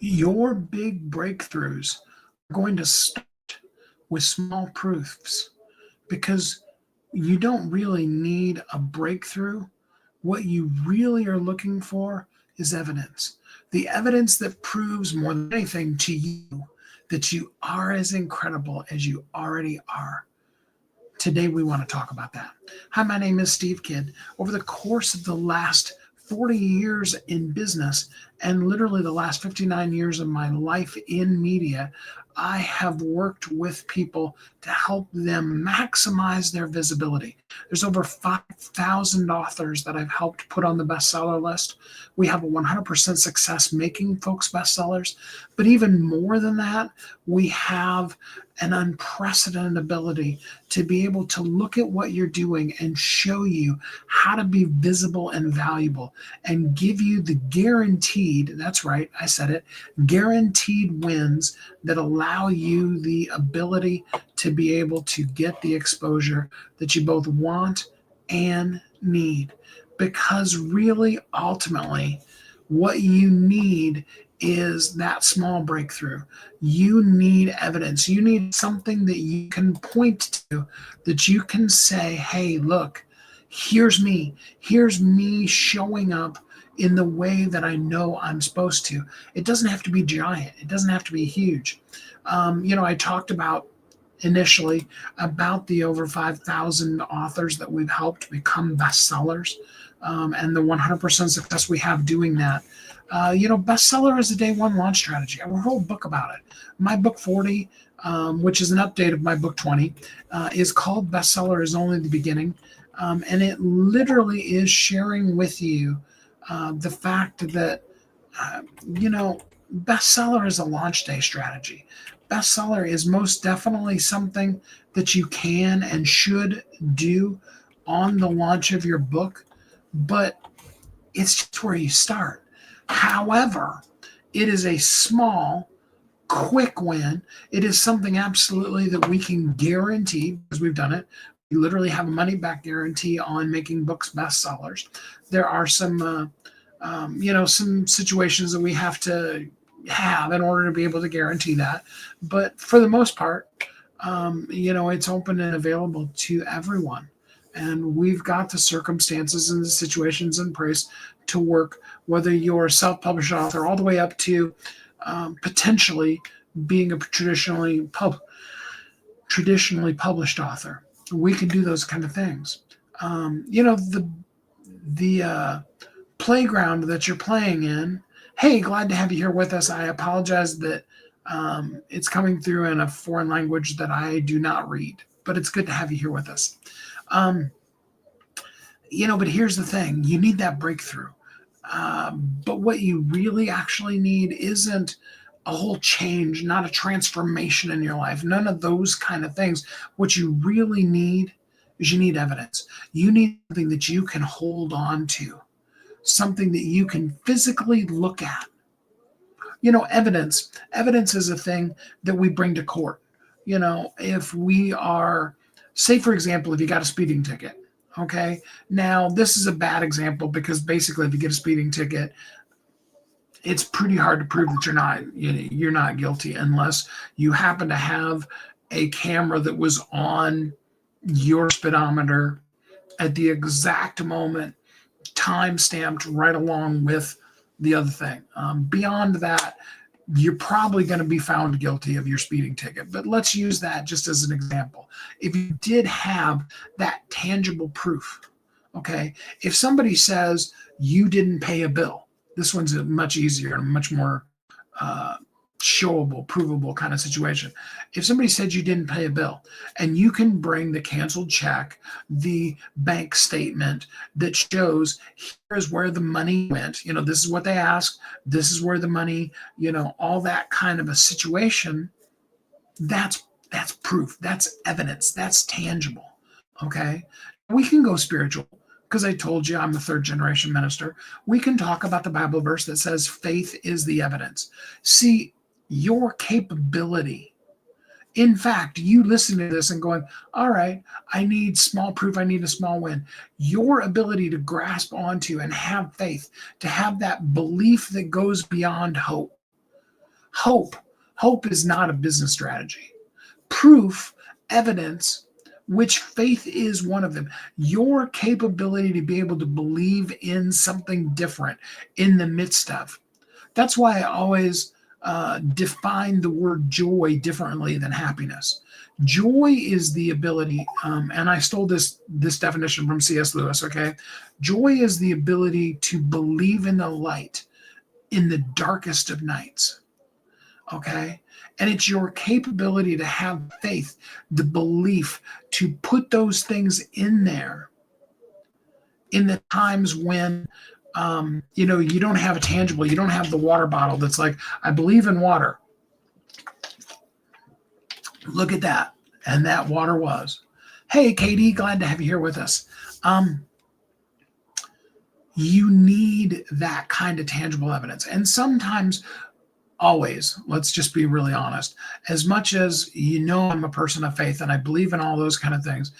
Your big breakthroughs are going to start with small proofs because you don't really need a breakthrough. What you really are looking for is evidence. The evidence that proves more than anything to you that you are as incredible as you already are. Today, we want to talk about that. Hi, my name is Steve Kidd. Over the course of the last 40 years in business and literally the last 59 years of my life in media, I have worked with people to help them maximize their visibility. There's over 5,000 authors that I've helped put on the bestseller list. We have a 100% success making folks bestsellers. But even more than that, we have an unprecedented ability to be able to look at what you're doing and show you how to be visible and valuable and give you the guaranteed, that's right, I said it, guaranteed wins that allow you the ability to be able to get the exposure that you both want and need. Because really, ultimately, what you need is that small breakthrough. You need evidence. You need something that you can point to, that you can say, hey, look, here's me. Here's me showing up in the way that I know I'm supposed to. It doesn't have to be giant. It doesn't have to be huge. I talked about initially about the over 5,000 authors that we've helped become bestsellers, and the 100% success we have doing that. Bestseller is a day one launch strategy. I wrote a whole book about it. My book 40, which is an update of my book 20, is called Bestseller is Only the Beginning. And it literally is sharing with you the fact that, bestseller is a launch day strategy. Bestseller is most definitely something that you can and should do on the launch of your book, but it's just where you start. However, it is a small, quick win. It is something absolutely that we can guarantee because we've done it. We literally have a money back guarantee on making books bestsellers. There are some, some situations that we have to have in order to be able to guarantee that. But for the most part, it's open and available to everyone. And we've got the circumstances and the situations in place to work, whether you're a self-published author all the way up to potentially being a traditionally published author. We can do those kind of things. The playground that you're playing in. Hey, glad to have you here with us. I apologize that it's coming through in a foreign language that I do not read, but it's good to have you here with us. But here's the thing. You need that breakthrough. But what you really actually need isn't a whole change, not a transformation in your life, none of those kind of things. What you really need is you need evidence. You need something that you can hold on to, something that you can physically look at. Evidence is a thing that we bring to court. If we are, say, for example, if you got a speeding ticket, okay, now this is a bad example because basically if you get a speeding ticket, it's pretty hard to prove that you're not guilty unless you happen to have a camera that was on your speedometer at the exact moment, time stamped right along with the other thing. Beyond that, you're probably going to be found guilty of your speeding ticket. But let's use that just as an example. If you did have that tangible proof, okay, if somebody says you didn't pay a bill, this one's a much easier and much more showable, provable kind of situation. If somebody said you didn't pay a bill and you can bring the canceled check, the bank statement that shows here's where the money went, this is what they asked, this is where the money, all that kind of a situation, that's proof, that's evidence, that's tangible. Okay. We can go spiritual because I told you I'm a third generation minister. We can talk about the Bible verse that says faith is the evidence. See, your capability. In fact, you listen to this and going, all right, I need small proof. I need a small win. Your ability to grasp onto and have faith, to have that belief that goes beyond hope, Hope. Hope is not a business strategy. Proof, evidence, which faith is one of them. Your capability to be able to believe in something different in the midst of. That's why I always define the word joy differently than happiness. Joy is the ability, and I stole this definition from C.S. Lewis. Okay, joy is the ability to believe in the light in the darkest of nights. Okay, and it's your capability to have faith, the belief to put those things in there in the times when you don't have a tangible, you don't have the water bottle that's like, I believe in water. Look at that. And that water was. Hey, Katie, glad to have you here with us. You need that kind of tangible evidence. And sometimes, always, let's just be really honest, as much as I'm a person of faith and I believe in all those kind of things,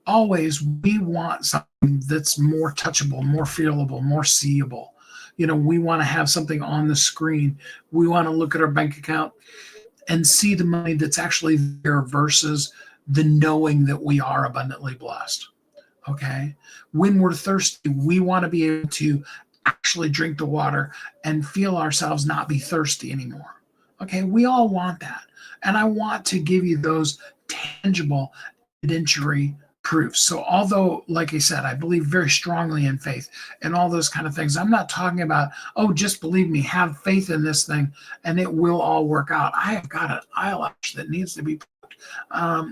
always we want something that's more touchable, more feelable, more seeable. We want to have something on the screen. We want to look at our bank account and see the money that's actually there versus the knowing that we are abundantly blessed. Okay. When we're thirsty, we want to be able to actually drink the water and feel ourselves not be thirsty anymore. Okay. We all want that. And I want to give you those tangible evidentiary proofs. So although, like I said, I believe very strongly in faith and all those kind of things, I'm not talking about, oh, just believe me, have faith in this thing and it will all work out. I have got an eyelash that needs to be plucked,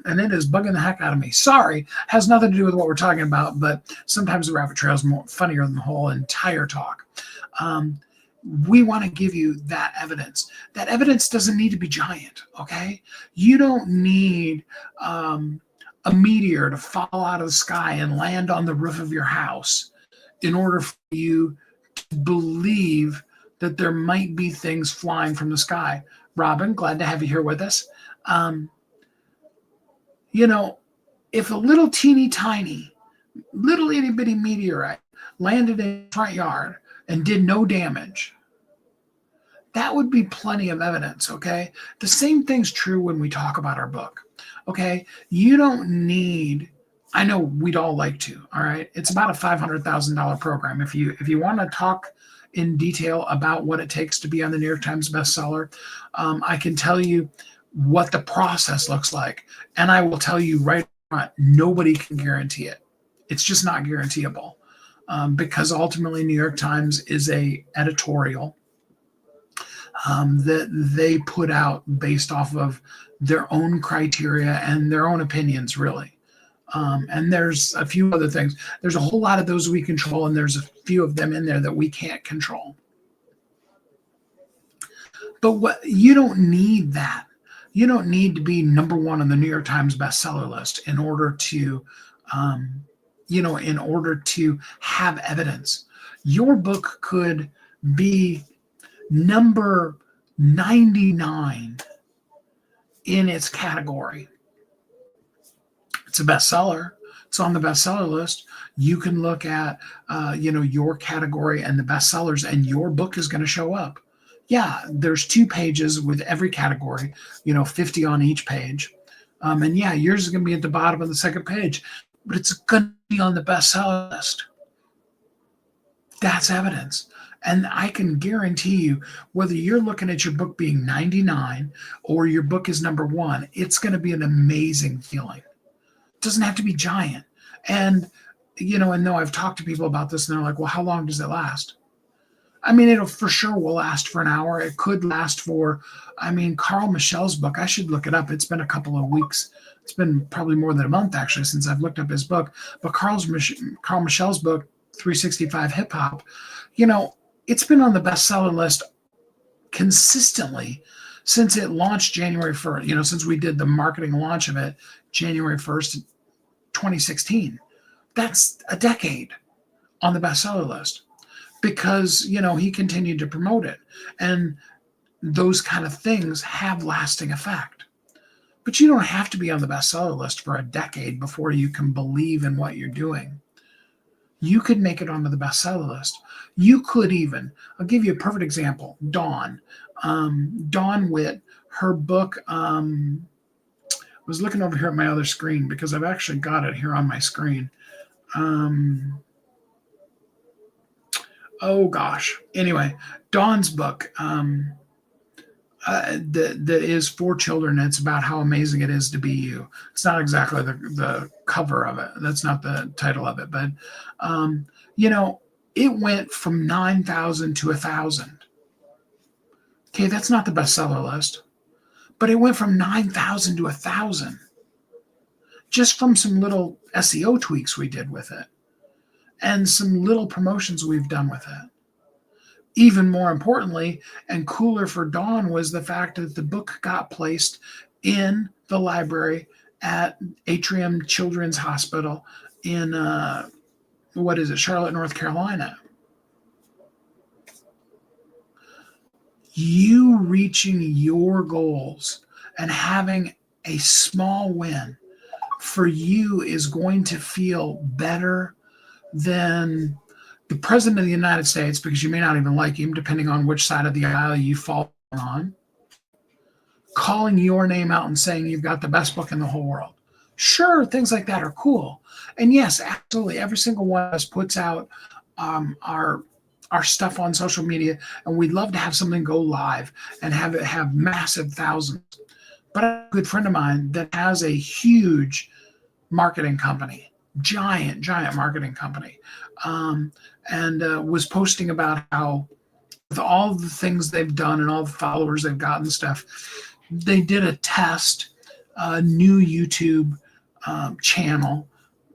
and it is bugging the heck out of me. Sorry, has nothing to do with what we're talking about, but sometimes the rabbit trail is more funnier than the whole entire talk. We want to give you that evidence. That evidence doesn't need to be giant, okay? You don't need a meteor to fall out of the sky and land on the roof of your house in order for you to believe that there might be things flying from the sky. Robin, glad to have you here with us. If a little teeny tiny, little itty bitty meteorite landed in the front yard and did no damage, that would be plenty of evidence, okay? The same thing's true when we talk about our book. Okay, you don't need, I know we'd all like to, all right? It's about a $500,000 program. If you want to talk in detail about what it takes to be on the New York Times bestseller, I can tell you what the process looks like. And I will tell you right up front, nobody can guarantee it. It's just not guaranteeable because ultimately New York Times is a editorial that they put out based off of their own criteria and their own opinions, really. And there's a few other things. There's a whole lot of those we control, and there's a few of them in there that we can't control. But you don't need that. You don't need to be number one on the New York Times bestseller list in order to, in order to have evidence. Your book could be number 99 in its category. It's a bestseller. It's on the bestseller list. You can look at, your category and the bestsellers, and your book is going to show up. Yeah, there's 2 pages with every category, 50 on each page. And yeah, yours is going to be at the bottom of the second page, but it's going to be on the bestseller list. That's evidence. And I can guarantee you, whether you're looking at your book being 99 or your book is number 1, it's going to be an amazing feeling. It doesn't have to be giant. And, and though I've talked to people about this and they're like, well, how long does it last? I mean, it'll for sure will last for an hour. It could last for, Carl Michel's book, I should look it up. It's been a couple of weeks. It's been probably more than a month, actually, since I've looked up his book. But Carl Michel's book, 365 Hip Hop, it's been on the bestseller list consistently since it launched January 1st, since we did the marketing launch of it, January 1st, 2016. That's a decade on the bestseller list because, he continued to promote it. And those kind of things have lasting effect. But you don't have to be on the bestseller list for a decade before you can believe in what you're doing. You could make it onto the bestseller list. You could even, I'll give you a perfect example. Dawn Witt, her book, I was looking over here at my other screen because I've actually got it here on my screen. Oh gosh. Anyway, Dawn's book that is for children. It's about how amazing it is to be you. It's not exactly the cover of it. That's not the title of it, but it went from 9,000 to 1,000. Okay, that's not the bestseller list, but it went from 9,000 to 1,000 just from some little SEO tweaks we did with it and some little promotions we've done with it. Even more importantly and cooler for Dawn was the fact that the book got placed in the library at Atrium Children's Hospital in Charlotte, North Carolina. You reaching your goals and having a small win for you is going to feel better than the president of the United States, because you may not even like him, depending on which side of the aisle you fall on, calling your name out and saying you've got the best book in the whole world. Sure, things like that are cool. And yes, absolutely, every single one of us puts out our stuff on social media, and we'd love to have something go live and have it have massive thousands. But I have a good friend of mine that has a huge marketing company, giant marketing company, and was posting about how with all the things they've done and all the followers they've got and stuff, they did a test, new YouTube channel.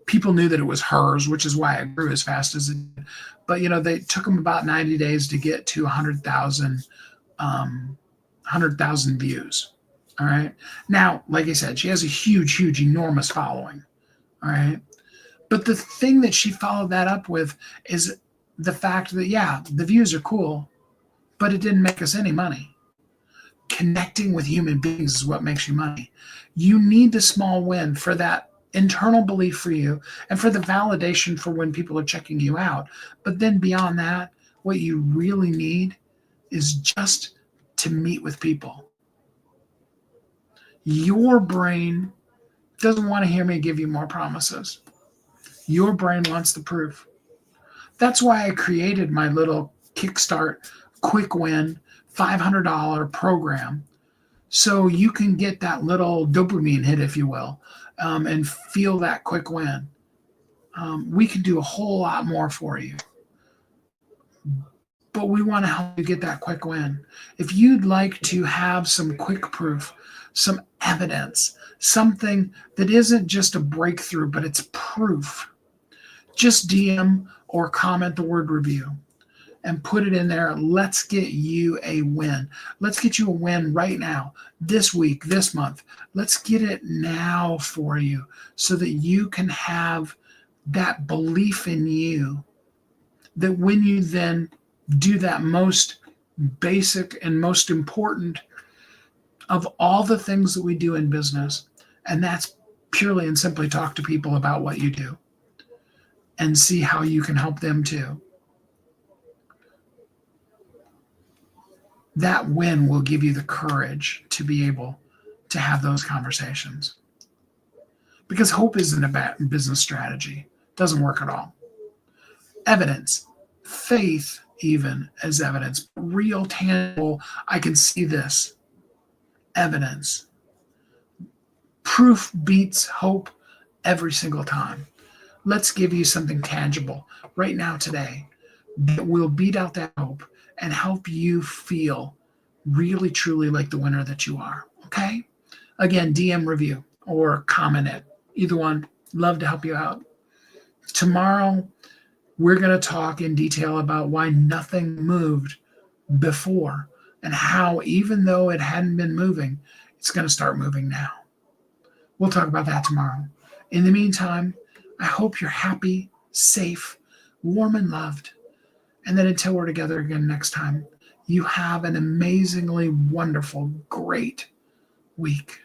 People knew that it was hers, which is why it grew as fast as it did. But, they took them about 90 days to get to 100,000 views. All right. Now, like I said, she has a huge, enormous following. All right. But the thing that she followed that up with is the fact that, yeah, the views are cool, but it didn't make us any money. Connecting with human beings is what makes you money. You need the small win for that internal belief for you and for the validation for when people are checking you out. But then beyond that, what you really need is just to meet with people. Your brain doesn't want to hear me give you more promises. Your brain wants the proof. That's why I created my little Kickstart quick win $500 program, so you can get that little dopamine hit, if you will, and feel that quick win. We can do a whole lot more for you, but we want to help you get that quick win. If you'd like to have some quick proof, some evidence, something that isn't just a breakthrough, but it's proof, just DM or comment the word review and put it in there. Let's get you a win. Let's get you a win right now, this week, this month. Let's get it now for you so that you can have that belief in you, that when you then do that most basic and most important of all the things that we do in business, and that's purely and simply talk to people about what you do and see how you can help them too. That win will give you the courage to be able to have those conversations. Because hope isn't a bad business strategy. It doesn't work at all. Evidence, faith even as evidence, real, tangible, I can see this. Evidence. Proof beats hope every single time. Let's give you something tangible right now today that will beat out that hope and help you feel really, truly like the winner that you are. Okay? Again, DM review or comment it. Either one. Love to help you out. Tomorrow, we're going to talk in detail about why nothing moved before and how, even though it hadn't been moving, it's going to start moving now. We'll talk about that tomorrow. In the meantime, I hope you're happy, safe, warm, and loved. And then until we're together again next time, you have an amazingly wonderful, great week.